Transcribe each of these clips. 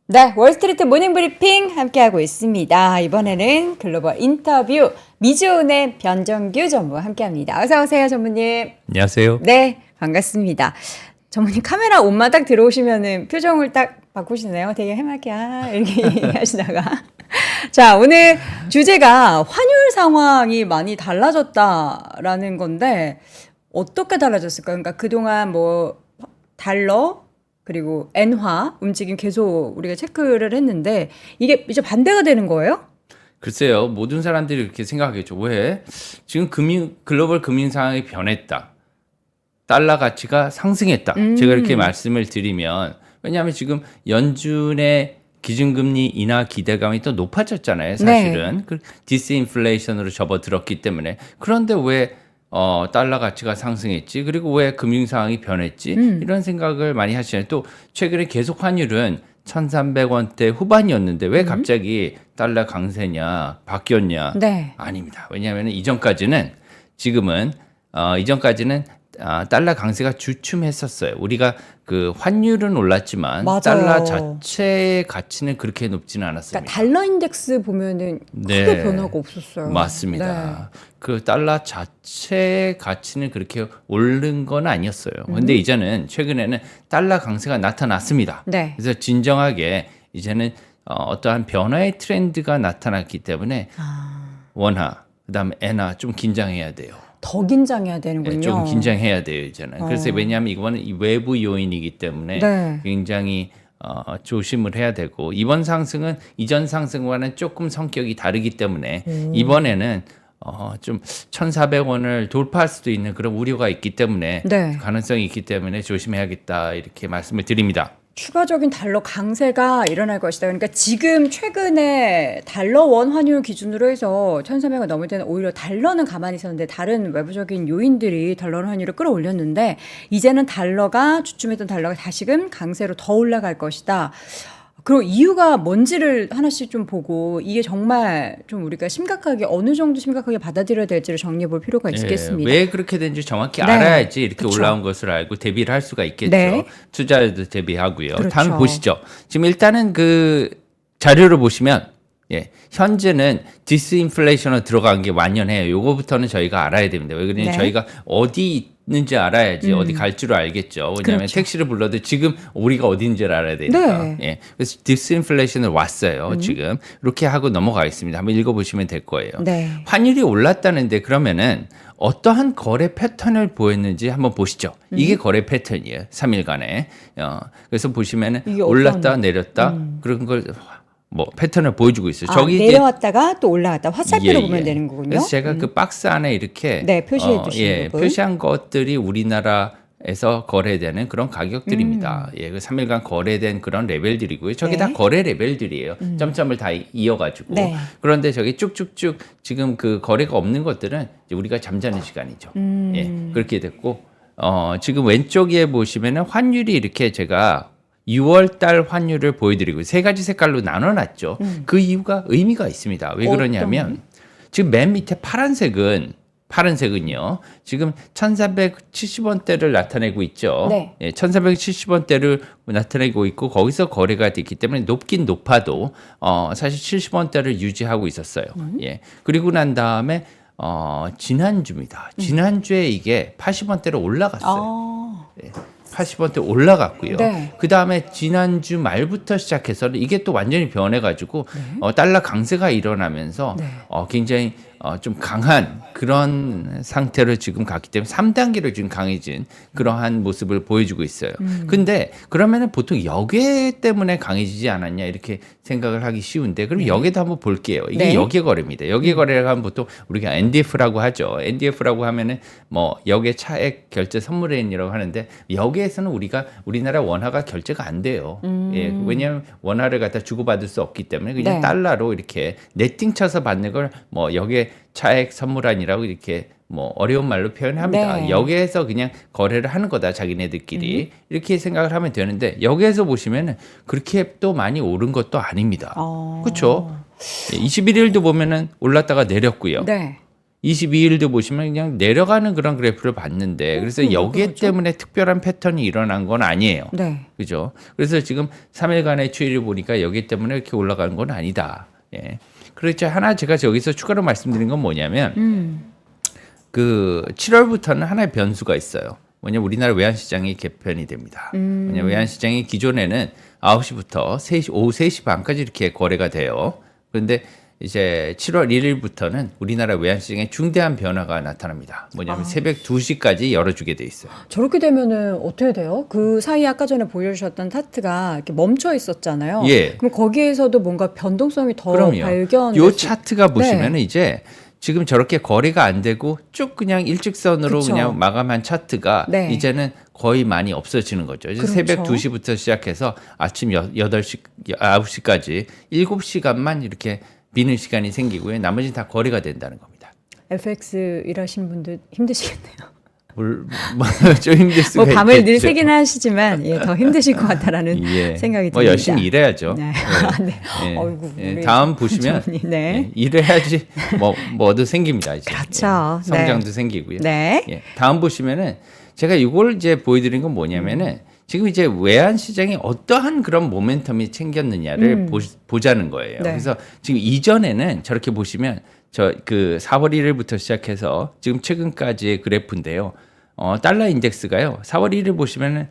네, 월스트리트 모닝 브리핑 함께하고 있습니다. 이번에는 글로벌 인터뷰 미주은의 변정규 전무와 함께합니다. 어서 오세요, 전무님. 안녕하세요. 네, 반갑습니다. 전무님 카메라 온만 딱 들어오시면은 표정을 딱 바꾸시네요. 되게 해맑게 이렇게 하시다가. 자, 오늘 주제가 환율 상황이 많이 달라졌다라는 건데 어떻게 달라졌을까요? 그러니까 그동안 뭐 달러 그리고 엔화 움직임 계속 우리가 체크를 했는데 이게 이제 반대가 되는 거예요? 글쎄요, 모든 사람들이 이렇게 생각하겠죠. 왜? 지금 글로벌 금융 상황이 변했다. 달러 가치가 상승했다. 제가 이렇게 말씀을 드리면, 왜냐하면 지금 연준의 기준금리 인하 기대감이 또 높아졌잖아요. 사실은. 그 디스인플레이션으로 접어들었기 때문에. 그런데 왜 달러 가치가 상승했지? 그리고 왜 금융 상황이 변했지? 이런 생각을 많이 하시잖아요. 또 최근에 계속 환율은 1,300원대 후반이었는데 왜 갑자기 달러 강세냐, 바뀌었냐? 네. 아닙니다. 왜냐하면 지금은 이전까지는 달러 강세가 주춤했었어요. 우리가 그 환율은 올랐지만 맞아요. 달러 자체의 가치는 그렇게 높지는 않았습니다. 그러니까 달러 인덱스 보면은 크게 네. 변화가 없었어요. 맞습니다. 그 달러 자체의 가치는 그렇게 오른 건 아니었어요. 근데 이제는 최근에는 달러 강세가 나타났습니다. 네. 그래서 진정하게 이제는 어떠한 변화의 트렌드가 나타났기 때문에 원화, 그다음에 엔화 좀 긴장해야 돼요. 더 긴장해야 되는군요. 네, 좀 긴장해야 돼요, 이제는. 그래서 왜냐하면 이거는 이 외부 요인이기 때문에 네. 굉장히 조심을 해야 되고 이번 상승은 이전 상승과는 조금 성격이 다르기 때문에 이번에는 좀 1,400원을 돌파할 수도 있는 그런 우려가 있기 때문에 네. 가능성이 있기 때문에 조심해야겠다 이렇게 말씀을 드립니다. 추가적인 달러 강세가 일어날 것이다. 그러니까 지금 최근에 달러 원 환율 기준으로 해서 1,300원 넘을 때는 오히려 달러는 가만히 있었는데 다른 외부적인 요인들이 달러 환율을 끌어올렸는데 이제는 달러가 주춤했던 달러가 다시금 강세로 더 올라갈 것이다. 그리고 이유가 뭔지를 하나씩 좀 보고 이게 정말 좀 우리가 심각하게 어느 정도 심각하게 받아들여야 될지를 정리해 볼 필요가 있겠습니다. 왜 그렇게 된지 정확히 네. 알아야지 이렇게 그쵸. 올라온 것을 알고 대비를 할 수가 있겠죠. 네. 투자에도 대비하고요. 그렇죠. 다음 보시죠. 지금 일단은 그 자료를 보시면 현재는 디스인플레이션으로 들어간 게 완연해요. 요거부터는 저희가 알아야 됩니다. 왜 그러냐면 네. 저희가 어디 있는지 알아야지 어디 갈 줄을 알겠죠. 왜냐하면 그렇죠. 택시를 불러도 지금 우리가 어디 있는지를 알아야 되니까. 네. 그래서 디스인플레이션을 왔어요. 지금 이렇게 하고 넘어가겠습니다. 한번 읽어보시면 될 거예요. 네. 환율이 올랐다는데 그러면은 어떠한 거래 패턴을 보였는지 한번 보시죠. 이게 거래 패턴이에요. 3일간에. 그래서 보시면은 이게 올랐다 내렸다 그런 걸 뭐 패턴을 보여주고 있어요. 저기 이제 내려왔다가 또 올라갔다 화살표로 보면 되는 거군요. 그래서 제가 그 박스 안에 이렇게 네, 표시해 주신 부분. 표시한 것들이 우리나라에서 거래되는 그런 가격들입니다. 그 3일간 거래된 그런 레벨들이고요. 저게 네. 다 거래 레벨들이에요. 점점을 다 이어가지고. 네. 그런데 저기 쭉쭉쭉 지금 그 거래가 없는 것들은 이제 우리가 잠자는 시간이죠. 그렇게 됐고 지금 왼쪽에 보시면은 환율이 이렇게 제가 6월 달 환율을 보여드리고 세 가지 색깔로 나눠놨죠. 그 이유가 의미가 있습니다. 왜 그러냐면 지금 맨 밑에 파란색은요. 지금 1,470원대를 나타내고 있죠. 네. 1,470원대를 나타내고 있고 거기서 거래가 됐기 때문에 높긴 높아도 사실 70원대를 유지하고 있었어요. 그리고 난 다음에 지난주입니다. 지난주에 이게 80원대로 올라갔어요. 80원대 올라갔고요. 네. 그 다음에 지난주 말부터 시작해서는 이게 또 완전히 변해가지고 달러 강세가 일어나면서 굉장히 좀 강한 그런 상태로 지금 갔기 때문에 3단계로 지금 강해진 그러한 모습을 보여주고 있어요. 근데 그러면은 보통 여계 때문에 강해지지 않았냐 이렇게 생각을 하기 쉬운데 그럼 여계도 한번 볼게요. 이게 여계 거래입니다. 여계 거래를 하면 보통 우리가 NDF라고 하죠. NDF라고 하면은 뭐 여계 차액 결제 선물회인이라고 하는데 여기에서는 우리나라 원화가 결제가 안 돼요. 왜냐하면 원화를 갖다 주고받을 수 없기 때문에 그냥 달러로 이렇게 네팅 쳐서 받는 걸 뭐 여계 차액 선물안이라고 이렇게 뭐 어려운 말로 표현합니다. 여기에서 그냥 거래를 하는 거다 자기네들끼리 이렇게 생각을 하면 되는데 여기에서 보시면은 그렇게 또 많이 오른 것도 아닙니다. 그렇죠? 21일도 보면은 올랐다가 내렸고요. 네. 22일도 보시면 그냥 내려가는 그런 그래프를 봤는데 그래서 여기에 그렇죠. 때문에 특별한 패턴이 일어난 건 아니에요. 네. 그죠? 그래서 지금 3일간의 추이를 보니까 여기 때문에 이렇게 올라가는 건 아니다. 예. 그렇죠. 하나 제가 여기서 추가로 말씀드린 건 뭐냐면 그 7월부터는 하나의 변수가 있어요. 뭐냐 우리나라 외환시장이 개편이 됩니다. 뭐냐 외환시장이 기존에는 9시부터 3시, 오후 3시 반까지 이렇게 거래가 돼요. 그런데 이제 7월 1일부터는 우리나라 외환시장에 중대한 변화가 나타납니다. 뭐냐면 새벽 2시까지 열어주게 돼 있어요. 저렇게 되면은 어떻게 돼요? 그 사이에 아까 전에 보여주셨던 차트가 이렇게 멈춰 있었잖아요. 예. 그럼 거기에서도 뭔가 변동성이 더 그럼요. 발견. 요 차트가 보시면은 네. 이제 지금 저렇게 거래가 안 되고 쭉 그냥 일직선으로 그쵸. 그냥 마감한 차트가 네. 이제는 거의 많이 없어지는 거죠. 이제 그렇죠. 새벽 2시부터 시작해서 아침 8시, 9시까지 7시간만 이렇게 비는 시간이 생기고요. 나머지는 다 거래가 된다는 겁니다. FX 일하시는 분들 힘드시겠네요. 좀 힘들 수가 뭐 밤을 늘 있겠죠. 새기는 하시지만 예, 더 힘드실 것 같다라는 예. 생각이 뭐 듭니다. 열심히 일해야죠. 네. 네. 예. 어이구, 예. 우리 다음 보시면 부장님, 네. 예. 일해야지 뭐도 생깁니다. 이제. 그렇죠. 예. 성장도 생기고요. 네. 예. 다음 보시면은 제가 이걸 이제 보여드린 건 뭐냐면은 지금 이제 외환 시장이 어떠한 그런 모멘텀이 챙겼느냐를 보자는 거예요. 네. 그래서 지금 이전에는 저렇게 보시면 저 그 4월 1일부터 시작해서 지금 최근까지의 그래프인데요. 달러 인덱스가요. 4월 1일 보시면은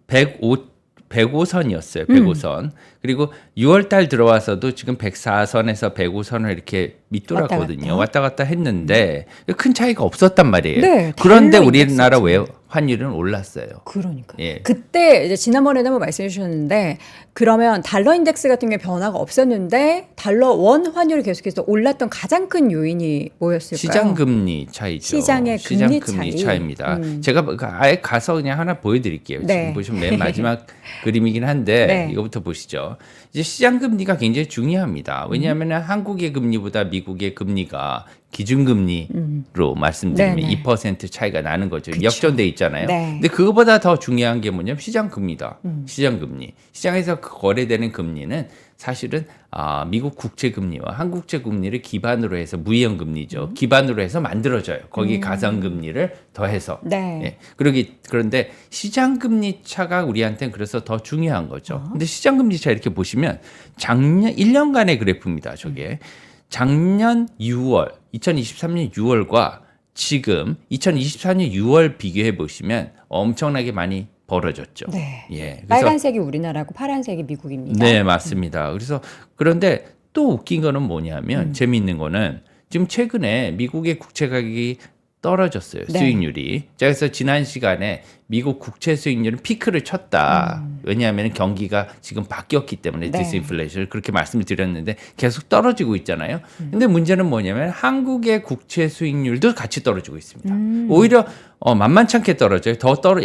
105선이었어요. 105선. 그리고 6월 달 들어와서도 지금 104선에서 105선을 이렇게 밑돌았거든요. 왔다 갔다 했는데 큰 차이가 없었단 말이에요. 네, 그런데 달러 우리나라 인덱스죠. 환율은 올랐어요. 그러니까. 예. 그때 이제 지난번에도 한번 말씀해 주셨는데 그러면 달러 인덱스 같은 게 변화가 없었는데 달러 원 환율이 계속해서 올랐던 가장 큰 요인이 뭐였을까요? 시장 금리 차이죠. 시장의 금리 차이. 차이입니다. 제가 아예 가서 그냥 하나 보여드릴게요. 네. 지금 보시면 맨 마지막 그림이긴 한데 네. 이거부터 보시죠. 이제 시장 금리가 굉장히 중요합니다. 왜냐하면 한국의 금리보다 미국의 금리가 기준금리로 말씀드리면 네네. 2% 차이가 나는 거죠. 그쵸. 역전돼 있잖아요. 네. 근데 그거보다 더 중요한 게 뭐냐면 시장 금리다. 시장 금리. 시장에서 거래되는 금리는 사실은 미국 국채 금리와 한국 국채 금리를 기반으로 해서 무이형 금리죠. 기반으로 해서 만들어져요. 거기 가상 금리를 더해서. 네. 예. 그런데 시장 금리 차가 우리한테는 그래서 더 중요한 거죠. 근데 시장 금리 차 이렇게 보시면 작년 1년간의 그래프입니다. 저게. 작년 6월, 2023년 6월과 지금 2024년 6월 비교해 보시면 엄청나게 많이 벌어졌죠. 네. 예. 그래서 빨간색이 우리나라고 파란색이 미국입니다. 네, 맞습니다. 그래서 그런데 또 웃긴 거는 뭐냐면 재미있는 거는 지금 최근에 미국의 국채 가격이 떨어졌어요. 네. 수익률이. 자, 그래서 지난 시간에 미국 국채 수익률은 피크를 쳤다. 왜냐하면 경기가 지금 바뀌었기 때문에 네. 디스인플레이션을 그렇게 말씀을 드렸는데 계속 떨어지고 있잖아요. 근데 문제는 뭐냐면 한국의 국채 수익률도 같이 떨어지고 있습니다. 오히려 만만찮게 떨어져요.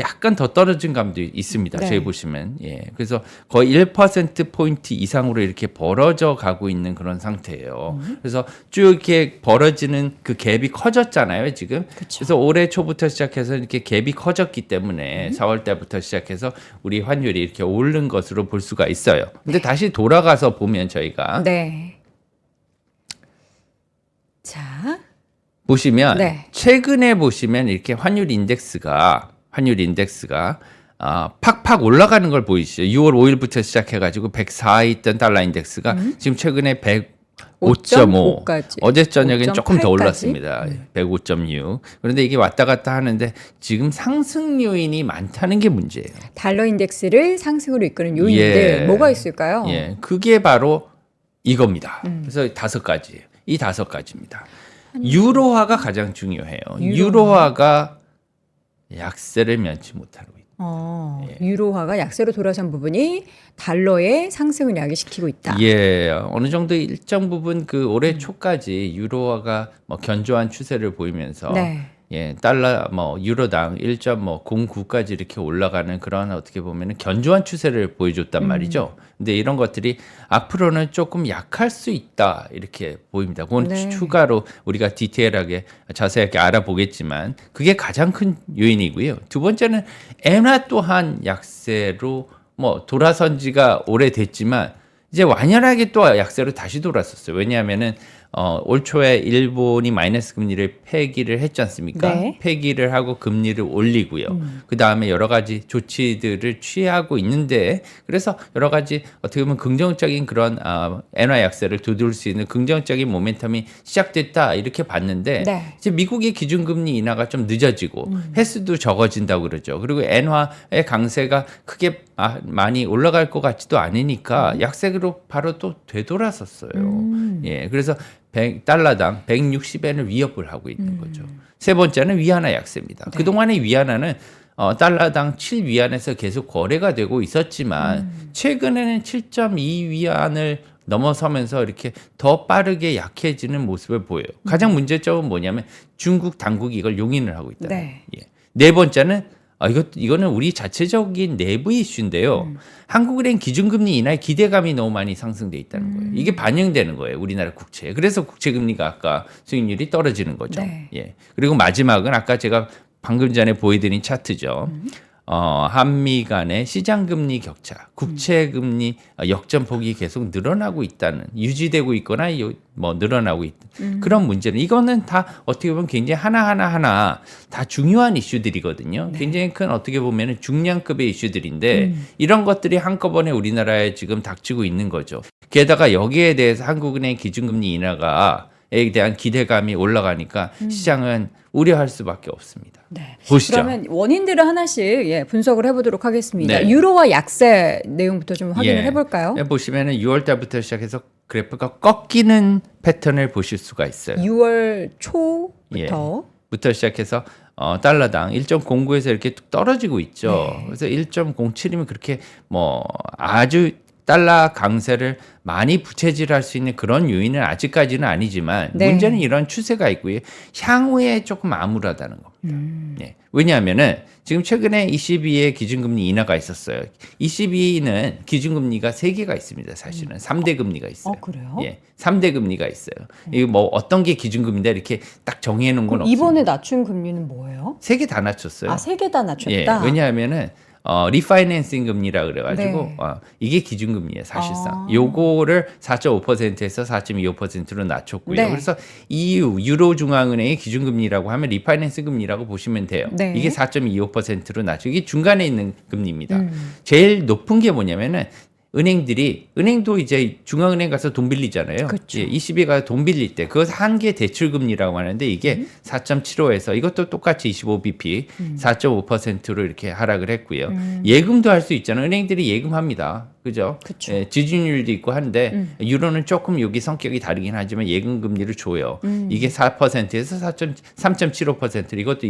약간 더 떨어진 감도 있습니다. 네. 저희 보시면. 예. 그래서 거의 1%포인트 이상으로 이렇게 벌어져 가고 있는 그런 상태예요. 그래서 쭉 이렇게 벌어지는 그 갭이 커졌잖아요, 지금. 그쵸. 그래서 올해 초부터 시작해서 이렇게 갭이 커졌기 때문에 4월 달부터 시작해서 우리 환율이 이렇게 오른 것으로 볼 수가 있어요. 근데 다시 돌아가서 보면 저희가 네. 자, 보시면 네. 최근에 보시면 이렇게 환율 인덱스가 팍팍 올라가는 걸 보이시죠? 6월 5일부터 시작해가지고 104에 있던 달러 인덱스가 지금 최근에 105.5 까지. 어제 저녁엔 조금 더 5.8 까지? 올랐습니다. 105.6. 그런데 이게 왔다 갔다 하는데 지금 상승 요인이 많다는 게 문제예요. 달러 인덱스를 상승으로 이끄는 요인들 예. 뭐가 있을까요? 예, 그게 바로 이겁니다. 그래서 5가지예요. 이 5가지입니다. 유로화가 가장 중요해요. 유로화가 약세를 면치 못하고 있다. 유로화가 약세로 돌아선 부분이 달러의 상승을 야기시키고 있다. 예, 어느 정도 일정 부분 그 올해 초까지 유로화가 뭐 견조한 추세를 보이면서 네. 예, 달러 유로당 1.09까지 이렇게 올라가는 그런 어떻게 보면은 견조한 추세를 보여줬단 말이죠. 근데 이런 것들이 앞으로는 조금 약할 수 있다 이렇게 보입니다. 그건 네. 추가로 우리가 디테일하게 자세하게 알아보겠지만 그게 가장 큰 요인이고요. 두 번째는 엔화 또한 약세로 돌아선 지가 오래됐지만 이제 완연하게 또 약세로 다시 돌았었어요. 왜냐하면은 올 초에 일본이 마이너스 금리를 폐기를 했지 않습니까? 네. 폐기를 하고 금리를 올리고요. 그 다음에 여러 가지 조치들을 취하고 있는데 그래서 여러 가지 어떻게 보면 긍정적인 그런 엔화 약세를 두드릴 수 있는 긍정적인 모멘텀이 시작됐다 이렇게 봤는데 네. 이제 미국의 기준금리 인하가 좀 늦어지고 횟수도 적어진다고 그러죠. 그리고 엔화의 강세가 크게 많이 올라갈 것 같지도 않으니까 약세로 바로 또 되돌아섰어요. 예, 그래서 달러당 160엔을 위협을 하고 있는 거죠. 세 번째는 위안화 약세입니다. 네. 그동안의 위안화는 달러당 7위안에서 계속 거래가 되고 있었지만 최근에는 7.2위안을 넘어서면서 이렇게 더 빠르게 약해지는 모습을 보여요. 가장 문제점은 뭐냐면 중국 당국이 이걸 용인을 하고 있다. 네. 예. 네 번째는 이거는 우리 자체적인 내부 이슈인데요. 한국은행 기준금리 인하에 기대감이 너무 많이 상승돼 있다는 거예요. 이게 반영되는 거예요. 우리나라 국채에. 그래서 국채금리가 아까 수익률이 떨어지는 거죠. 네. 예. 그리고 마지막은 아까 제가 방금 전에 보여드린 차트죠. 한미 간의 시장금리 격차, 국채금리 역전폭이 계속 늘어나고 있다는, 유지되고 있거나 뭐 늘어나고 있는 그런 문제는 이거는 다 어떻게 보면 굉장히 하나 다 중요한 이슈들이거든요. 네. 굉장히 큰 어떻게 보면 중량급의 이슈들인데 이런 것들이 한꺼번에 우리나라에 지금 닥치고 있는 거죠. 게다가 여기에 대해서 한국은행 기준금리 인하에 대한 기대감이 올라가니까 시장은 우려할 수밖에 없습니다. 네. 보시죠. 그러면 원인들을 하나씩 분석을 해보도록 하겠습니다. 네. 유로와 약세 내용부터 좀 확인을 예. 해볼까요? 네, 보시면은 6월 달부터 시작해서 그래프가 꺾이는 패턴을 보실 수가 있어요. 6월 초부터 부터 시작해서 달러당 1.09에서 이렇게 뚝 떨어지고 있죠. 네. 그래서 1.07이면 그렇게 뭐 아주 달러 강세를 많이 부채질할 수 있는 그런 요인은 아직까지는 아니지만 네. 문제는 이런 추세가 있고요. 향후에 조금 암울하다는 겁니다. 네. 왜냐하면은 지금 최근에 22의 기준금리 인하가 있었어요. 22는 기준금리가 3개가 있습니다. 사실은 3대 금리가 있어요. 그래요? 예, 3대 금리가 있어요. 이거 뭐 어떤 게 기준금리다 이렇게 딱 정해 놓은 건 그럼 없습니다. 이번에 낮춘 금리는 뭐예요? 3개 다 낮췄어요. 3개 다 낮췄다. 예, 왜냐하면은 리파이낸싱 금리라 그래가지고 네. 이게 기준금리예요 사실상. 요거를 4.5%에서 4.25%로 낮췄고요. 네. 그래서 EU 유로 중앙은행의 기준금리라고 하면 리파이낸싱 금리라고 보시면 돼요. 네. 이게 4.25%로 낮추고 이게 중간에 있는 금리입니다. 제일 높은 게 뭐냐면은 은행도 이제 중앙은행 가서 돈 빌리잖아요. 그렇죠. 예, 20에 가서 돈 빌릴 때 그것 한계 대출금리라고 하는데 이게 4.75에서 이것도 똑같이 25bp 4.5%로 이렇게 하락을 했고요. 예금도 할 수 있잖아요. 은행들이 예금합니다. 그죠? 그쵸. 예, 지준율도 있고 한데 유로는 조금 여기 성격이 다르긴 하지만 예금 금리를 줘요. 이게 4%에서 3.75% 이것도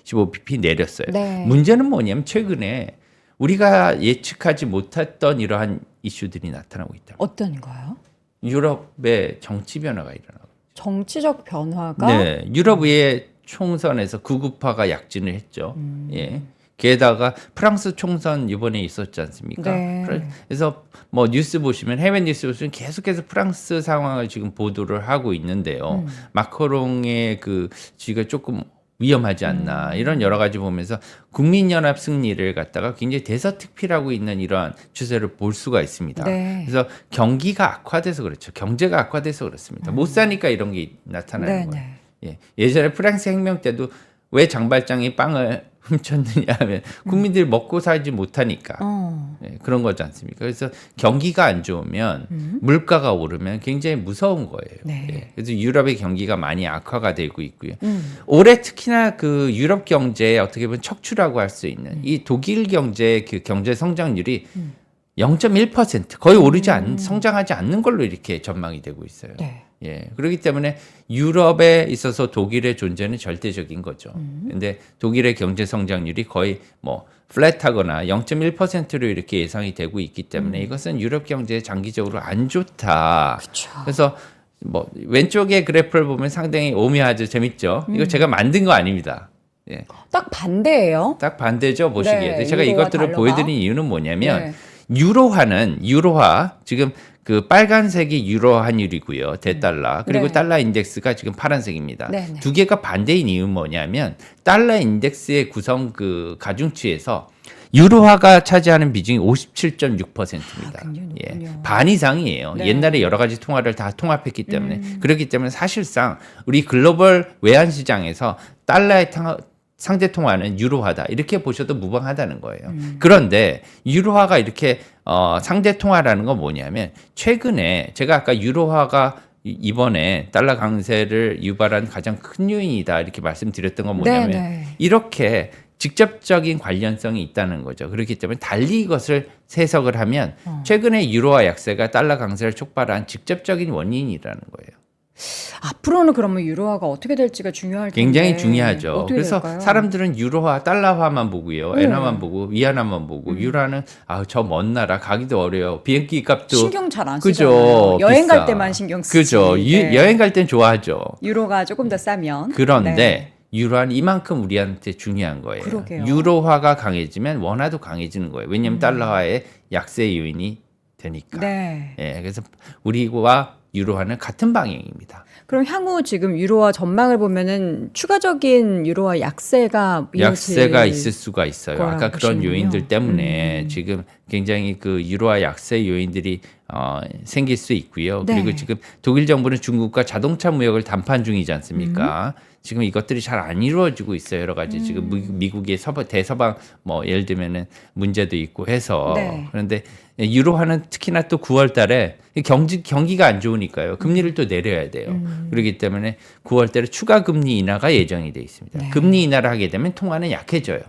25bp 내렸어요. 네. 문제는 뭐냐면 최근에 우리가 예측하지 못했던 이러한 이슈들이 나타나고 있다. 어떤 거요? 유럽의 정치 변화가 일어나고. 정치적 변화가 네, 유럽의 총선에서 극우파가 약진을 했죠. 예. 게다가 프랑스 총선 이번에 있었지 않습니까? 네. 그래서 뭐 뉴스 보시면 해외 뉴스 보시면 계속해서 프랑스 상황을 지금 보도를 하고 있는데요. 마크롱의 그 지가 조금 위험하지 않나 이런 여러 가지 보면서 국민연합 승리를 갖다가 굉장히 대서특필하고 있는 이러한 추세를 볼 수가 있습니다. 네. 그래서 경기가 악화돼서 그렇죠. 경제가 악화돼서 그렇습니다. 못 사니까 이런 게 나타나는 네, 거예요. 네. 예. 예전에 프랑스 혁명 때도 왜 장발장이 빵을 훔쳤느냐 하면 국민들이 먹고 살지 못하니까 예, 그런 거지 않습니까? 그래서 경기가 안 좋으면 물가가 오르면 굉장히 무서운 거예요. 네. 예. 그래서 유럽의 경기가 많이 악화가 되고 있고요. 올해 특히나 그 유럽 경제에 어떻게 보면 척추라고 할 수 있는 이 독일 경제의 그 경제 성장률이 0.1% 거의 성장하지 않는 걸로 이렇게 전망이 되고 있어요. 네. 예. 그렇기 때문에 유럽에 있어서 독일의 존재는 절대적인 거죠. 근데 독일의 경제 성장률이 거의 뭐 플랫하거나 0.1%로 이렇게 예상이 되고 있기 때문에 이것은 유럽 경제에 장기적으로 안 좋다. 그쵸. 그래서 뭐 왼쪽의 그래프를 보면 상당히 오묘하죠. 재밌죠. 이거 제가 만든 거 아닙니다. 예. 딱 반대예요. 딱 반대죠. 보시기에. 네, 제가 유로와 이것들을 달러가. 보여드린 이유는 뭐냐면 네. 유로화 지금 그 빨간색이 유로 환율이고요. 대달러. 그리고 네. 달러 인덱스가 지금 파란색입니다. 네, 네. 두 개가 반대인 이유는 뭐냐면 달러 인덱스의 구성 그 가중치에서 유로화가 차지하는 비중이 57.6%입니다. 굉장히 예, 높군요. 반 이상이에요. 네. 옛날에 여러 가지 통화를 다 통합했기 때문에 그렇기 때문에 사실상 우리 글로벌 외환 시장에서 달러의 상대 통화는 유로화다 이렇게 보셔도 무방하다는 거예요. 그런데 유로화가 이렇게 상대 통화라는 건 뭐냐면 최근에 제가 아까 유로화가 이번에 달러 강세를 유발한 가장 큰 요인이다 이렇게 말씀드렸던 건 뭐냐면 네. 이렇게 직접적인 관련성이 있다는 거죠. 그렇기 때문에 달리 이것을 해석을 하면 최근에 유로화 약세가 달러 강세를 촉발한 직접적인 원인이라는 거예요. 앞으로는 그러면 유로화가 어떻게 될지가 중요할 텐데. 굉장히 중요하죠. 어떻게 그래서 될까요? 사람들은 유로화, 달러화만 보고요. 엔화만 보고 위안화만 보고 유로화는 저 먼 나라 가기도 어려요. 비행기 값도 신경 잘 안 그죠, 쓰잖아요. 여행 비싸. 갈 때만 신경 쓰지. 그죠. 네. 여행 갈 땐 좋아하죠. 유로가 조금 더 싸면. 그런데 네. 유로화는 이만큼 우리한테 중요한 거예요. 그러게요. 유로화가 강해지면 원화도 강해지는 거예요. 왜냐하면 달러화의 약세 요인이 되니까. 네. 예, 그래서 우리와 유로화는 같은 방향입니다. 그럼 향후 지금 유로화 전망을 보면은 추가적인 유로화 약세가 약세가 있을 수가 있어요. 거라고 아까 그런 보시는군요. 요인들 때문에 지금 굉장히 그 유로화 약세 요인들이 생길 수 있고요. 네. 그리고 지금 독일 정부는 중국과 자동차 무역을 담판 중이지 않습니까? 지금 이것들이 잘 안 이루어지고 있어요. 여러 가지 지금 미국의 대서방 뭐 예를 들면은 문제도 있고 해서 네. 그런데 유로화는 특히나 또 9월 달에 경기가 안 좋으니까요. 금리를 또 내려야 돼요. 그렇기 때문에 9월 달에 추가 금리 인하가 예정이 돼 있습니다. 네. 금리 인하를 하게 되면 통화는 약해져요.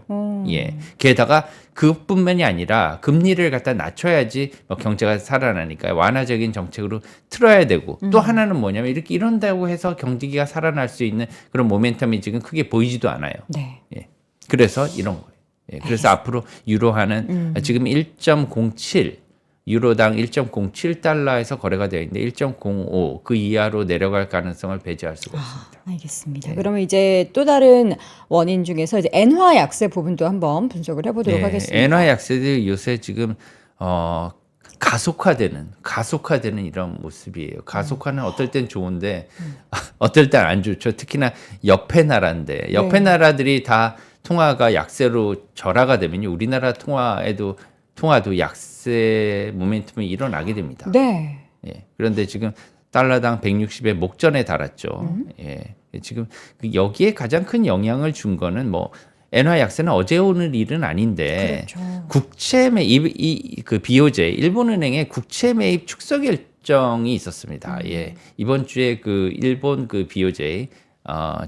예. 게다가 그뿐만이 아니라 금리를 갖다 낮춰야지 뭐 경제가 살아나니까 완화적인 정책으로 틀어야 되고 또 하나는 뭐냐면 이렇게 이런다고 해서 경기가 살아날 수 있는 그런 모멘텀이 지금 크게 보이지도 않아요. 네. 예. 그래서 이런 거예요. 예. 그래서 앞으로 유로화는 지금 1.07 유로당 1.07달러에서 거래가 되어 있는데 1.05 그 이하로 내려갈 가능성을 배제할 수가 없습니다. 알겠습니다. 네. 그러면 이제 또 다른 원인 중에서 이제 엔화 약세 부분도 한번 분석을 해보도록 하겠습니다. 엔화 약세들이 요새 지금 가속화되는 이런 모습이에요. 가속화는 어떨 땐 좋은데 어떨 땐 안 좋죠. 특히나 옆에 나라인데 옆에 네. 나라들이 다 통화가 약세로 절하가 되면요. 우리나라 통화도 약세 모멘텀이 일어나게 됩니다. 네. 예. 그런데 지금 달러당 160의 목전에 달았죠. 예. 지금 여기에 가장 큰 영향을 준 거는 뭐 엔화 약세는 어제 오늘 일은 아닌데 그렇죠. 국채 매입 그 BOJ 일본은행의 국채 매입 축소 결정이 있었습니다. 예. 이번 주에 그 일본 그 BOJ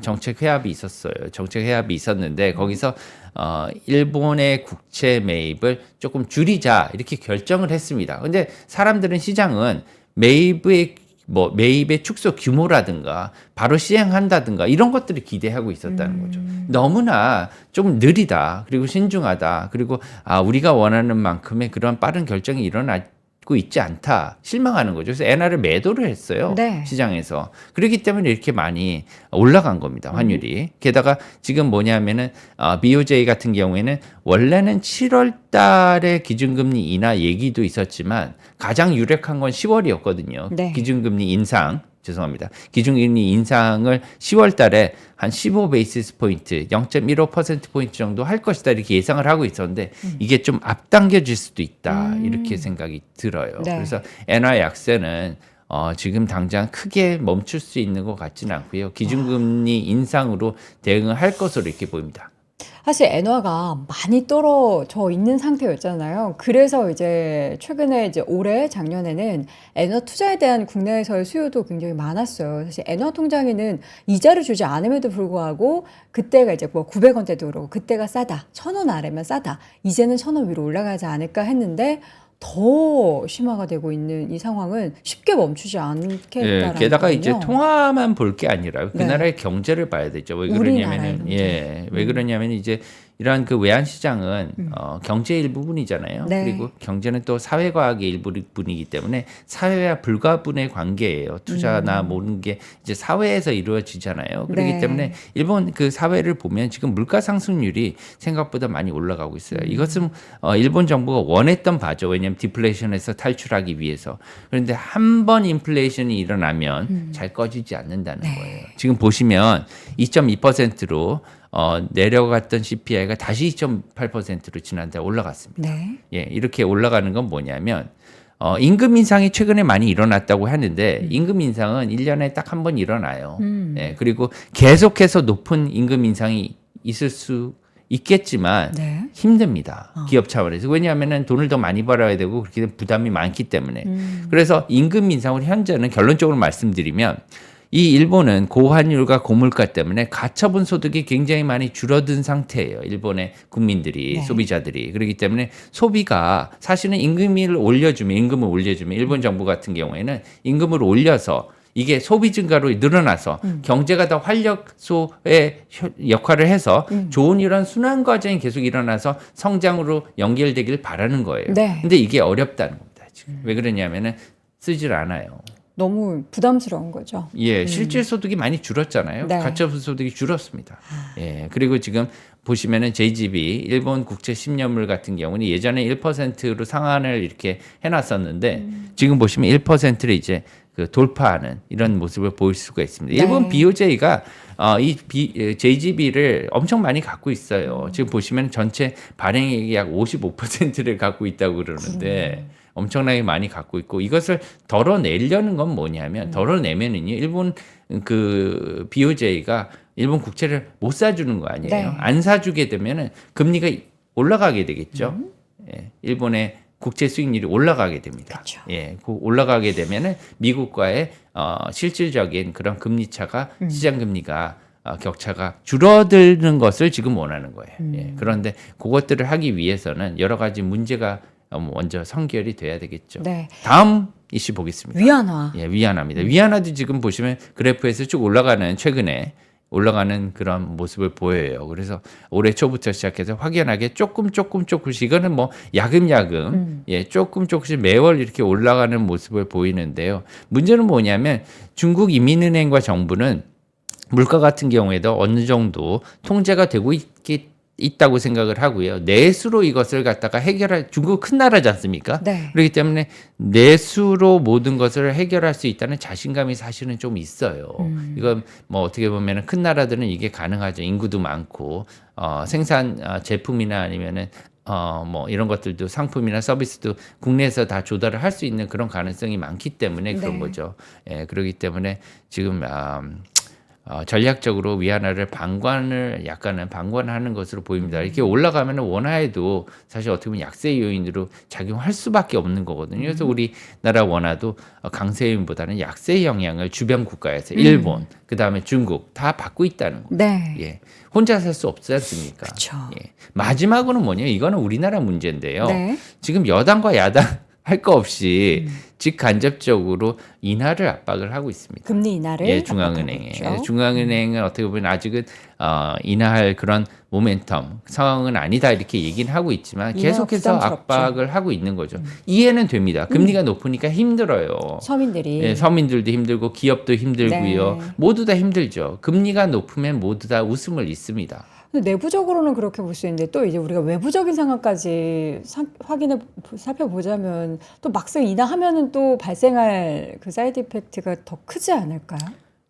정책 회합이 있었어요. 정책 회합이 있었는데 거기서 일본의 국채 매입을 조금 줄이자 이렇게 결정을 했습니다. 근데 사람들은 시장은 매입의 축소 규모라든가 바로 시행한다든가 이런 것들을 기대하고 있었다는 거죠. 너무나 좀 느리다. 그리고 신중하다. 그리고 우리가 원하는 만큼의 그런 빠른 결정이 일어나고 있지 않다. 실망하는 거죠. 그래서 엔화를 매도를 했어요. 네. 시장에서. 그렇기 때문에 이렇게 많이 올라간 겁니다. 환율이. 게다가 지금 뭐냐면은 BOJ 같은 경우에는 원래는 7월 달에 기준금리 인하 얘기도 있었지만 가장 유력한 건 10월이었거든요. 네. 기준금리 인상. 죄송합니다. 기준금리 인상을 10월 달에 한 15베이시스 포인트, 0.15% 포인트 정도 할 것이다 이렇게 예상을 하고 있었는데 이게 좀 앞당겨질 수도 있다 이렇게 생각이 들어요. 네. 그래서 엔화 약세는 지금 당장 크게 멈출 수 있는 것 같지는 않고요. 기준금리 인상으로 대응을 할 것으로 이렇게 보입니다. 사실 엔화가 많이 떨어져 있는 상태였잖아요. 그래서 이제 최근에 이제 올해 작년에는 엔화 투자에 대한 국내에서의 수요도 굉장히 많았어요. 사실 엔화 통장에는 이자를 주지 않음에도 불구하고 그때가 이제 뭐 900원대도 그러고 그때가 싸다. 1,000원 아래면 싸다. 이제는 1,000원 위로 올라가지 않을까 했는데 더 심화가 되고 있는 이 상황은 쉽게 멈추지 않겠다라는 게다가 이제 거군요. 통화만 볼 게 아니라 그 네. 나라의 경제를 봐야 되죠. 왜 우리나라의 그러냐면은 경제. 왜 그러냐면 이제 이러한 그 외환 시장은 경제의 일부분이잖아요. 네. 그리고 경제는 또 사회과학의 일부분이기 때문에 사회와 불가분의 관계예요. 투자나 모든 게 이제 사회에서 이루어지잖아요. 그렇기 네. 때문에 일본 그 사회를 보면 지금 물가 상승률이 생각보다 많이 올라가고 있어요. 이것은 일본 정부가 원했던 바죠. 왜냐하면 디플레이션에서 탈출하기 위해서. 그런데 한 번 인플레이션이 일어나면 잘 꺼지지 않는다는 거예요. 지금 보시면 2.2%로 내려갔던 CPI가 다시 2.8%로 지난달 올라갔습니다. 네. 예, 이렇게 올라가는 건 뭐냐면 임금 인상이 최근에 많이 일어났다고 하는데 임금 인상은 1년에 딱 한 번 일어나요. 예, 그리고 계속해서 높은 임금 인상이 있을 수 있겠지만 네. 힘듭니다. 기업 차원에서. 왜냐하면 돈을 더 많이 벌어야 되고 그렇게 되면 부담이 많기 때문에. 그래서 임금 인상을 현재는 결론적으로 말씀드리면 이 일본은 고환율과 고물가 때문에 가처분 소득이 굉장히 많이 줄어든 상태예요. 일본의 국민들이, 네. 소비자들이. 그렇기 때문에 소비가 사실은 임금을 올려주면 일본 정부 같은 경우에는 임금을 올려서 이게 소비 증가로 늘어나서 경제가 더 활력소의 역할을 해서 좋은 이런 순환 과정이 계속 일어나서 성장으로 연결되길 바라는 거예요. 네. 근데 이게 어렵다는 겁니다. 지금. 왜 그러냐면은 쓰질 않아요. 너무 부담스러운 거죠. 예, 실질 소득이 많이 줄었잖아요. 네. 가처분 소득이 줄었습니다. 예, 그리고 지금 보시면은 JGB 일본 국채 10년물 같은 경우는 예전에 1%로 상한을 이렇게 해놨었는데 지금 보시면 1%를 이제 그 돌파하는 이런 모습을 보일 수가 있습니다. 네. 일본 BOJ가 JGB를 엄청 많이 갖고 있어요. 지금 보시면 전체 발행액의 약 55%를 갖고 있다고 그러는데 엄청나게 많이 갖고 있고 이것을 덜어내려는 건 뭐냐면 덜어내면은요 일본 그 BOJ가 일본 국채를 못 사주는 거 아니에요. 네. 안 사주게 되면은 금리가 올라가게 되겠죠. 예, 일본의 국채 수익률이 올라가게 됩니다. 그렇죠. 예, 그 올라가게 되면은 미국과의 실질적인 그런 금리 차가 시장 금리가 격차가 줄어드는 것을 지금 원하는 거예요. 예, 그런데 그것들을 하기 위해서는 여러 가지 문제가 먼저 선결이 돼야 되겠죠. 네. 다음 이슈 보겠습니다. 위안화. 예, 위안화입니다. 위안화도 지금 보시면 그래프에서 쭉 올라가는 최근에 올라가는 그런 모습을 보여요. 그래서 올해 초부터 시작해서 확연하게 조금씩 이거는 뭐 야금야금 예, 조금씩 매월 이렇게 올라가는 모습을 보이는데요. 문제는 뭐냐면 중국 인민은행과 정부는 물가 같은 경우에도 어느 정도 통제가 되고 있다고 생각을 하고요. 내수로 이것을 갖다가 해결할 중국 큰 나라지 않습니까? 네. 그렇기 때문에 내수로 모든 것을 해결할 수 있다는 자신감이 사실은 좀 있어요. 이건 뭐 어떻게 보면 큰 나라들은 이게 가능하죠. 인구도 많고 생산 제품이나 아니면은 뭐 이런 것들도 상품이나 서비스도 국내에서 다 조달을 할 수 있는 그런 가능성이 많기 때문에 그런 네. 거죠. 예, 그렇기 때문에 지금 전략적으로 위안화를 약간은 방관하는 것으로 보입니다. 이렇게 올라가면 원화에도 사실 어떻게 보면 약세 요인으로 작용할 수밖에 없는 거거든요. 그래서 우리나라 원화도 강세 요인보다는 약세 영향을 주변 국가에서 일본, 그 다음에 중국 다 받고 있다는 거예요. 네. 예, 혼자 살 수 없지 않습니까? 그렇죠. 예. 마지막으로는 뭐냐? 이거는 우리나라 문제인데요. 네. 지금 여당과 야당 할 거 없이 직간접적으로 인하를 압박을 하고 있습니다. 금리 인하를 예, 중앙은행에. 압박하고 있죠. 중앙은행은 어떻게 보면 아직은 인하할 그런 모멘텀 상황은 아니다 이렇게 얘기는 하고 있지만 인하가 계속해서 부담스럽죠. 압박을 하고 있는 거죠. 이해는 됩니다. 금리가 높으니까 힘들어요. 서민들이 예, 서민들도 힘들고 기업도 힘들고요. 네. 모두 다 힘들죠. 금리가 높으면 모두 다 웃음을 잃습니다. 근데 내부적으로는 그렇게 볼 수 있는데 또 이제 우리가 외부적인 상황까지 살펴보자면 또 막상 인하하면은 또 발생할 그 사이드 이펙트가 더 크지 않을까요?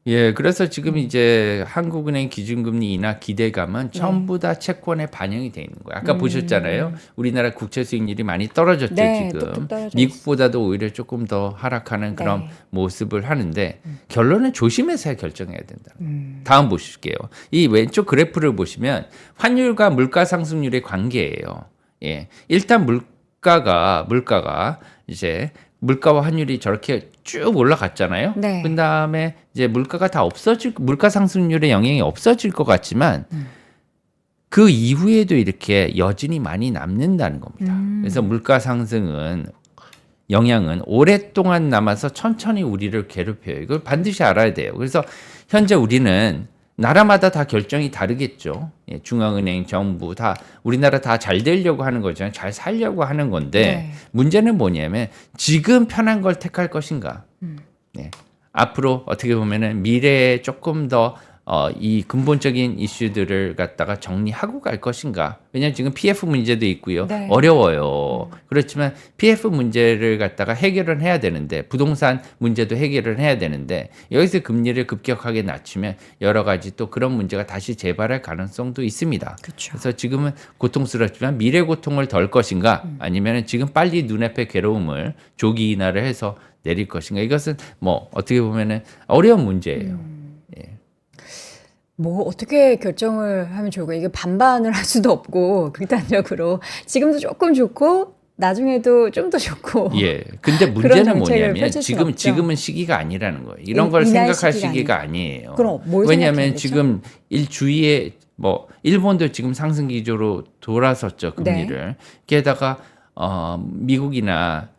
예, 그래서 지금 이제 한국은행 기준금리 인하 기대감은 전부 다 채권에 반영이 돼 있는 거예요. 아까 보셨잖아요. 우리나라 국채 수익률이 많이 떨어졌죠, 네, 지금. 뚝뚝 떨어져 미국보다도 오히려 조금 더 하락하는 그런 네. 모습을 하는데 결론은 조심해서 결정해야 된다. 다음 보실게요. 이 왼쪽 그래프를 보시면 환율과 물가 상승률의 관계예요. 예. 일단 물가가 이제 물가와 환율이 저렇게 쭉 올라갔잖아요. 네. 그 다음에 이제 물가 상승률의 영향이 없어질 것 같지만 그 이후에도 이렇게 여진이 많이 남는다는 겁니다. 그래서 물가 상승은 영향은 오랫동안 남아서 천천히 우리를 괴롭혀요. 이걸 반드시 알아야 돼요. 그래서 현재 우리는 나라마다 다 결정이 다르겠죠. 예, 중앙은행, 정부 다 우리나라 다 잘 되려고 하는 거잖아요. 잘 살려고 하는 건데 네. 문제는 뭐냐면 지금 편한 걸 택할 것인가. 네. 앞으로 어떻게 보면은 미래에 조금 더 이 근본적인 이슈들을 갖다가 정리하고 갈 것인가? 왜냐하면 지금 PF 문제도 있고요. 네. 어려워요. 그렇지만 PF 문제를 갖다가 해결을 해야 되는데 부동산 문제도 해결을 해야 되는데 여기서 금리를 급격하게 낮추면 여러 가지 또 그런 문제가 다시 재발할 가능성도 있습니다. 그렇죠. 그래서 지금은 고통스럽지만 미래 고통을 덜 것인가? 아니면 지금 빨리 눈앞의 괴로움을 조기 인하를 해서 내릴 것인가? 이것은 뭐 어떻게 보면은 어려운 문제예요. 뭐 어떻게 결정을 하면 좋을까? 이게 반반을 할 수도 없고 극단적으로 지금도 조금 좋고 나중에도 좀 더 좋고. 예. 근데 그런 문제는 정책을 뭐냐면 펼칠 수는 없죠. 지금은 시기가 아니라는 거예요. 이런 걸 인할 생각할 시기가 시기가 아니에요. 그럼 뭘 왜냐하면 생각해야 되죠? 지금 주위에 뭐 일본도 지금 상승 기조로 돌아섰죠, 금리를. 게다가 미국이나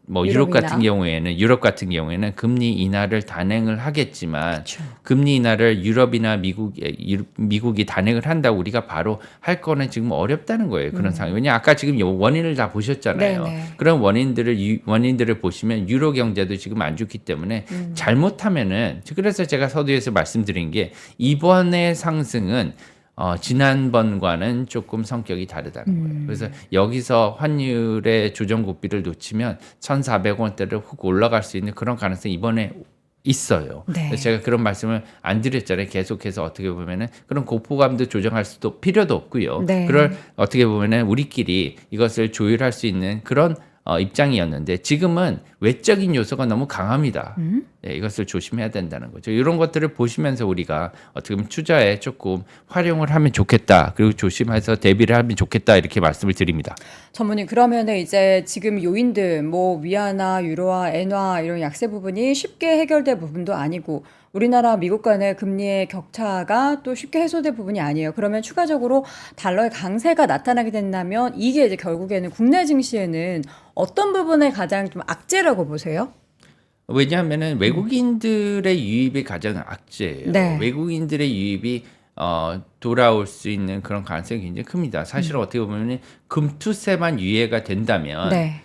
뭐 유럽 같은 경우에는 금리 인하를 단행을 하겠지만 그렇죠. 금리 인하를 유럽이나 미국이 단행을 한다고 우리가 바로 할 거는 지금 어렵다는 거예요. 그런 상황. 왜냐 아까 지금 원인을 다 보셨잖아요. 네네. 그런 원인들을 보시면 유로 경제도 지금 안 좋기 때문에 잘못하면은 그래서 제가 서두에서 말씀드린 게 이번의 상승은 지난번과는 조금 성격이 다르다는 거예요. 그래서 여기서 환율의 조정 고비를 놓치면 1,400원대를 훅 올라갈 수 있는 그런 가능성이 이번에 있어요. 네. 그래서 제가 그런 말씀을 안 드렸잖아요. 계속해서 어떻게 보면은 그런 고포감도 조정할 수도 필요도 없고요. 네. 그럴 어떻게 보면은 우리끼리 이것을 조율할 수 있는 그런 입장이었는데 지금은 외적인 요소가 너무 강합니다. 네, 이것을 조심해야 된다는 거죠. 이런 것들을 보시면서 우리가 어떻게 보면 투자에 조금 활용을 하면 좋겠다. 그리고 조심해서 대비를 하면 좋겠다. 이렇게 말씀을 드립니다. 전문님 그러면은 이제 지금 요인들 뭐 위안화, 유로화, 엔화 이런 약세 부분이 쉽게 해결될 부분도 아니고 우리나라 미국 간의 금리의 격차가 또 쉽게 해소될 부분이 아니에요. 그러면 추가적으로 달러의 강세가 나타나게 된다면 이게 이제 결국에는 국내 증시에는 어떤 부분에 가장 좀 악재라고 보세요? 왜냐하면은 외국인들의 유입이 가장 악재예요. 네. 외국인들의 유입이 돌아올 수 있는 그런 가능성이 굉장히 큽니다. 사실 어떻게 보면 금투세만 유예가 된다면 네.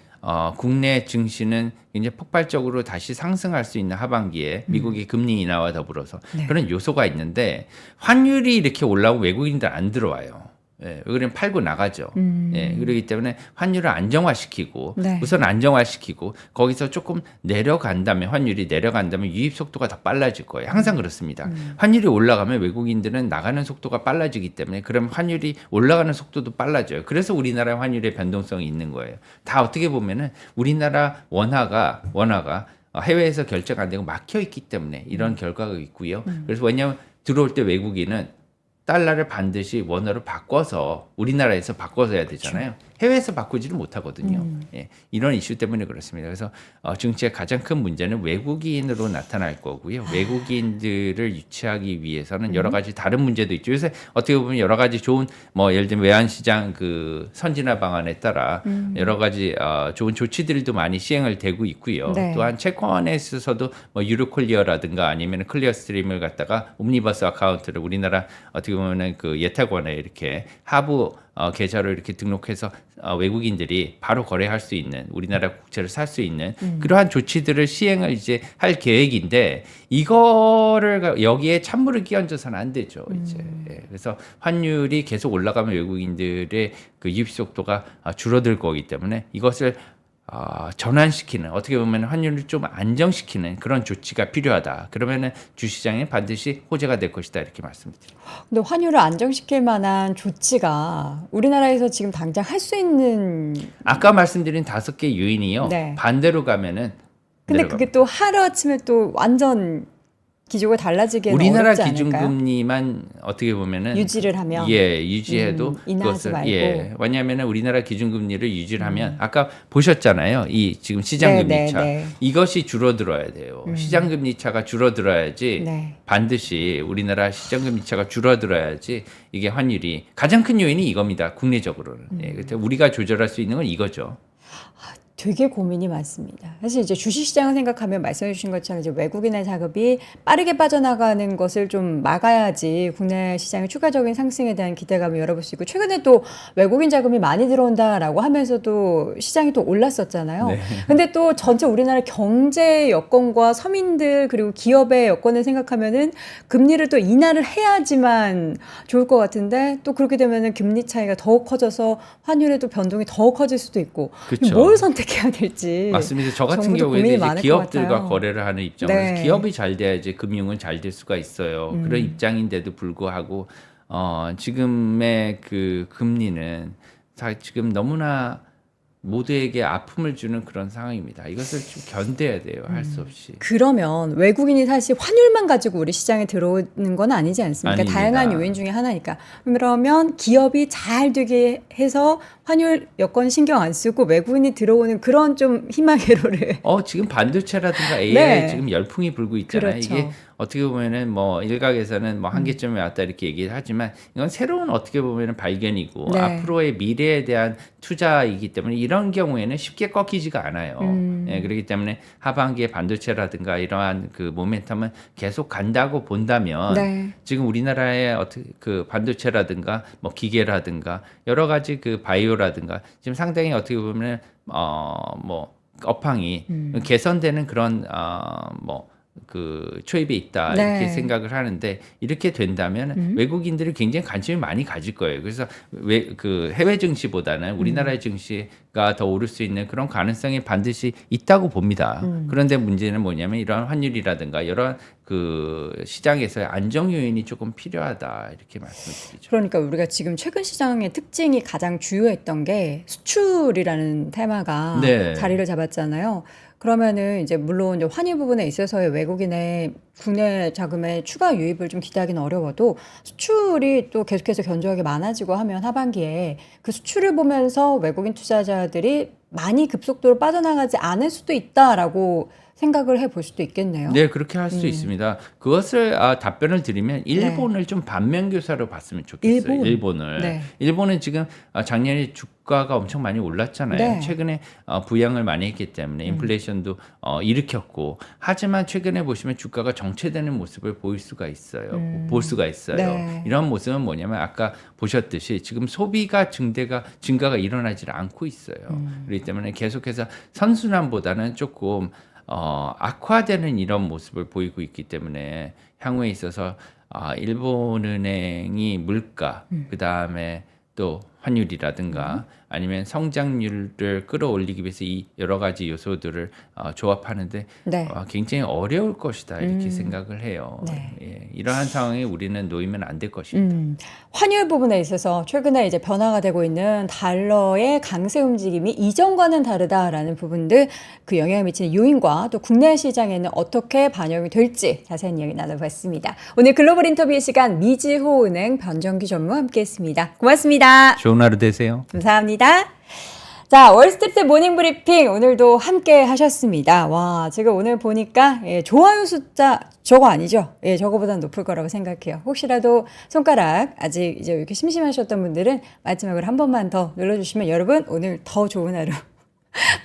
국내 증시는 굉장히 폭발적으로 다시 상승할 수 있는 하반기에 미국의 금리 인하와 더불어서 네. 그런 요소가 있는데 환율이 이렇게 올라오면 외국인들 안 들어와요. 예, 그러면 팔고 나가죠. 예, 그렇기 때문에 환율을 안정화시키고 네. 우선 안정화시키고 거기서 조금 내려간다면 환율이 내려간다면 유입 속도가 더 빨라질 거예요. 항상 그렇습니다. 환율이 올라가면 외국인들은 나가는 속도가 빨라지기 때문에 그럼 환율이 올라가는 속도도 빨라져요. 그래서 우리나라 환율의 변동성이 있는 거예요. 다 어떻게 보면은 우리나라 원화가 해외에서 결정 안 되고 막혀 있기 때문에 이런 결과가 있고요. 그래서 왜냐하면 들어올 때 외국인은 달러를 반드시 원화로 바꿔서 우리나라에서 바꿔서 해야 되잖아요. 해외에서 바꾸지를 못하거든요. 예, 이런 이슈 때문에 그렇습니다. 그래서 증시의 가장 큰 문제는 외국인으로 나타날 거고요. 외국인들을 유치하기 위해서는 여러 가지 다른 문제도 있죠. 요새 어떻게 보면 여러 가지 좋은 뭐 예를 들면 외환시장 그 선진화 방안에 따라 여러 가지 좋은 조치들도 많이 시행을 되고 있고요. 네. 또한 채권에 있어서도 뭐 유로클리어라든가 아니면 클리어 스트림을 갖다가 옴니버스 아카운트를 우리나라 어떻게 보면은 그 예탁원에 이렇게 하부 계좌로 이렇게 등록해서 외국인들이 바로 거래할 수 있는 우리나라 국채를 살 수 있는 그러한 조치들을 시행을 이제 할 계획인데 이거를 여기에 찬물을 끼얹어서는 안 되죠. 이제 예, 그래서 환율이 계속 올라가면 외국인들의 그 유입 속도가 줄어들 거기 때문에 이것을 전환시키는 어떻게 보면 환율을 좀 안정시키는 그런 조치가 필요하다. 그러면은 주시장에 반드시 호재가 될 것이다 이렇게 말씀드립니다. 근데 환율을 안정시킬 만한 조치가 우리나라에서 지금 당장 할 수 있는 아까 말씀드린 5개 요인이요. 네. 반대로 가면은 근데 내려갑니다. 그게 또 하루아침에 또 완전 기조가 달라지기에는 우리나라 어렵지 않을까요? 기준금리만 어떻게 보면은 유지를 하면 유지해도 인하하지 말고. 왜냐하면 우리나라 기준금리를 유지를 하면 아까 보셨잖아요. 이 지금 시장금리 차 네. 이것이 줄어들어야 돼요. 시장금리 차가 줄어들어야지 네. 반드시 우리나라 시장금리 차가 줄어들어야지 이게 환율이 가장 큰 요인이 이겁니다. 국내적으로는. 예, 그래서 우리가 조절할 수 있는 건 이거죠. 되게 고민이 많습니다. 사실 이제 주식시장을 생각하면 말씀해 주신 것처럼 이제 외국인의 자금이 빠르게 빠져나가는 것을 좀 막아야지 국내 시장의 추가적인 상승에 대한 기대감을 열어볼 수 있고, 최근에 또 외국인 자금이 많이 들어온다라고 하면서도 시장이 또 올랐었잖아요. 네. 근데 또 전체 우리나라 경제 여건과 서민들 그리고 기업의 여건을 생각하면은 금리를 또 인하를 해야지만 좋을 것 같은데, 또 그렇게 되면은 금리 차이가 더욱 커져서 환율에도 변동이 더 커질 수도 있고, 그쵸. 뭘 선택해야 될지. 맞습니다. 저 같은 정부도 경우에는 고민이 이제 많을 것 기업들과 같아요. 거래를 하는 입장으로서 네. 기업이 잘 돼야지 금융은 잘 될 수가 있어요. 그런 입장인데도 불구하고 지금의 그 금리는 지금 너무나 모두에게 아픔을 주는 그런 상황입니다. 이것을 좀 견뎌야 돼요. 할 수 없이. 그러면 외국인이 사실 환율만 가지고 우리 시장에 들어오는 건 아니지 않습니까? 아닙니다. 다양한 요인 중에 하나니까. 그러면 기업이 잘 되게 해서 환율 여건 신경 안 쓰고 외국인이 들어오는 그런 좀 희망회로를. 지금 반도체라든가 AI 네. 지금 열풍이 불고 있잖아요. 그렇죠. 이게 어떻게 보면은 뭐 일각에서는 뭐 한계점에 왔다 이렇게 얘기를 하지만 이건 새로운 어떻게 보면은 발견이고 네. 앞으로의 미래에 대한 투자이기 때문에 이런 경우에는 쉽게 꺾이지가 않아요. 예, 그렇기 때문에 하반기에 반도체라든가 이러한 그 모멘텀은 계속 간다고 본다면 네. 지금 우리나라의 어떻게 그 반도체라든가 뭐 기계라든가 여러 가지 그 바이오라든가 지금 상당히 어떻게 보면 뭐 업황이 개선되는 그런 뭐 그 초입에 있다 네. 이렇게 생각을 하는데, 이렇게 된다면 외국인들이 굉장히 관심이 많이 가질 거예요. 그래서 그 해외 증시보다는 우리나라의 증시가 더 오를 수 있는 그런 가능성이 반드시 있다고 봅니다. 그런데 문제는 뭐냐면 이러한 환율이라든가 여러 그 시장에서의 안정 요인이 조금 필요하다 이렇게 말씀드리죠. 그러니까 우리가 지금 최근 시장의 특징이 가장 주요했던 게 수출이라는 테마가 네. 자리를 잡았잖아요. 그러면은 이제 물론 이제 환율 부분에 있어서의 외국인의 국내 자금의 추가 유입을 좀 기대하기는 어려워도, 수출이 또 계속해서 견조하게 많아지고 하면 하반기에 그 수출을 보면서 외국인 투자자들이 많이 급속도로 빠져나가지 않을 수도 있다라고 생각을 해볼 수도 있겠네요. 네, 그렇게 할 수 있습니다. 그것을 답변을 드리면 일본을 좀 반면교사로 봤으면 좋겠어요. 일본을. 네. 일본은 지금 작년에 주가가 엄청 많이 올랐잖아요. 네. 최근에 부양을 많이 했기 때문에 인플레이션도 일으켰고, 하지만 최근에 보시면 주가가 정체되는 모습을 볼 수가 있어요. 네. 이런 모습은 뭐냐면 아까 보셨듯이 지금 소비가 증가가 일어나지 않고 있어요. 그렇기 때문에 계속해서 선순환보다는 조금 악화되는 이런 모습을 보이고 있기 때문에 향후에 있어서 일본은행이 물가, 그 다음에 또 환율이라든가 아니면 성장률을 끌어올리기 위해서 이 여러 가지 요소들을 조합하는데 네. 굉장히 어려울 것이다 이렇게 생각을 해요. 네. 예, 이러한 상황에 우리는 놓이면 안 될 것입니다. 환율 부분에 있어서 최근에 이제 변화가 되고 있는 달러의 강세 움직임이 이전과는 다르다라는 부분들, 그 영향을 미치는 요인과 또 국내 시장에는 어떻게 반영이 될지 자세한 이야기 나눠봤습니다. 오늘 글로벌 인터뷰의 시간, 미지호 은행 변정기 전무 함께했습니다. 고맙습니다. 좋은 하루 되세요. 감사합니다. 자, 월스트리트 모닝 브리핑 오늘도 함께 하셨습니다. 와, 제가 오늘 보니까 좋아요 숫자 저거 아니죠? 저거보다는 높을 거라고 생각해요. 혹시라도 손가락 아직 이제 이렇게 심심하셨던 분들은 마지막으로 한 번만 더 눌러주시면 여러분 오늘 더 좋은 하루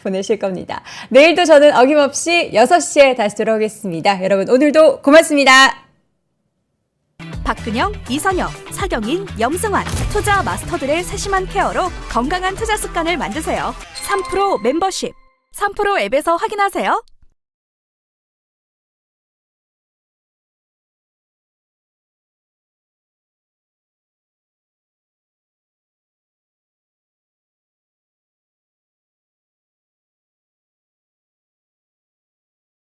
보내실 겁니다. 내일도 저는 어김없이 6시에 다시 돌아오겠습니다. 여러분 오늘도 고맙습니다. 박근영, 이선영, 사경인, 염승환 투자 마스터들의 세심한 케어로 건강한 투자 습관을 만드세요. 3프로 멤버십 3프로 앱에서 확인하세요.